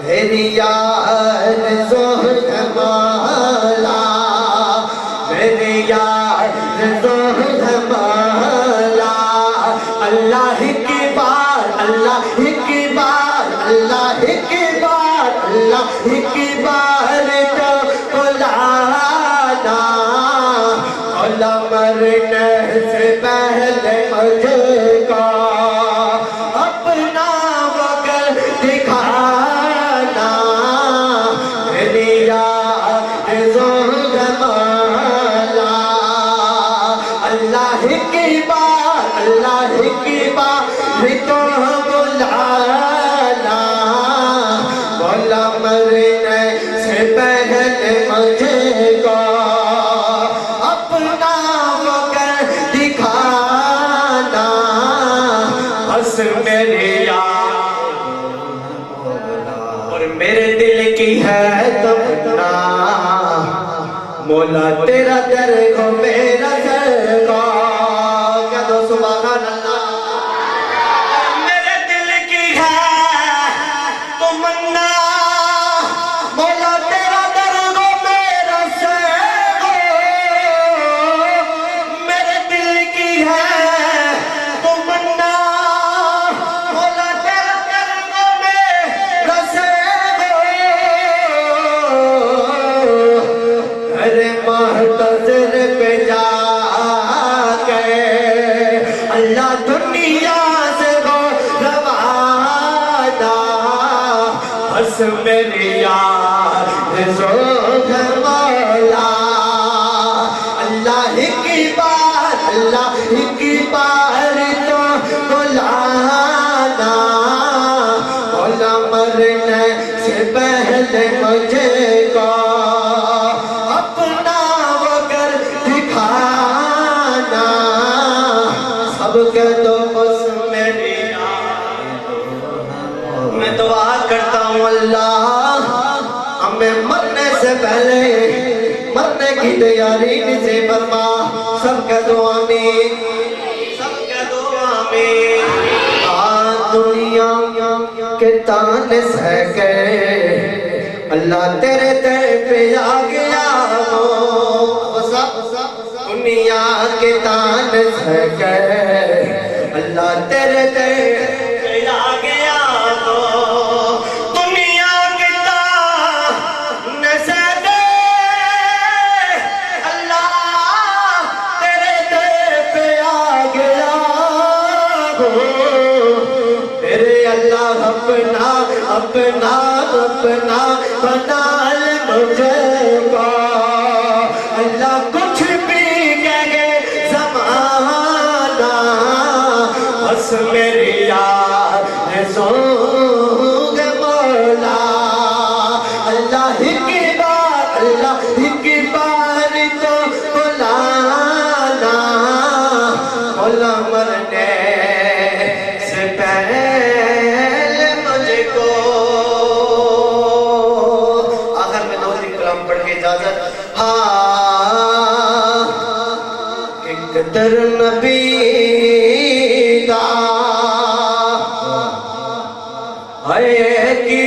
मेरी यार ज़ोहमाला, मेरी यार ज़ोहमाला। अल्लाह की बार, अल्लाह की बार, अल्लाह की बार, अल्लाह की बार तो बुलाना। मौला मरने से पहले मुझको अपना वक्त दिखाना। मेरी यार ज़ोहमाला, अल्लाह की बार, अल्लाह की बार तो बुलाना। मौला मरने से पहले मुझको अपना वक्त दिखाना। बस मेरे यार और मेरे दिल की है तमन्ना, मौला तेरा दर को मेरा दर को। क्या दो सुभान अल्लाह। मेरे दिल की है तमन्ना, मौला तेरा दर को मेरा सर को। मेरे दिल की है तमन्ना, मौला तेरा दर को मेरा सर को। अरे मुहतज़िर पे जाके अल्लाह दुनिया से वो रवाना। बस मेरी यार ज़ोहमाला, अल्लाह की बार, अल्लाह की बार तो बुलाना। मौला मरने से पहले मुझको अपना वक्त दिखाना। सबके तो बस मेरी मैं दुआ करता हूँ अल्लाह हमें मरने से पहले मरने की तैयारी से फरमा। सबके दुआ में, सबके दुआ में। दुनिया के ताने सह के अल्लाह तेरे दर पे आ गया हो। दुनिया के ताने सह के अल्लाह तेरे दर पे आ गया हो। दुनिया के ताने सह के अल्लाह तेरे दर पे आ गया हो। तेरे अल्लाह अपना अपना अपना बना ले मुझको। अल्लाह कुछ भी कहे ज़माना, बस मेरी यार ज़ोहमाला। अल्लाह की बार, अल्लाह की बार तो बुलाना। मौला मरने से पहले मुझको। आखिर में दो तीन कलाम पढ़ के इजाजत। हाँ कि कदर नबी दा है की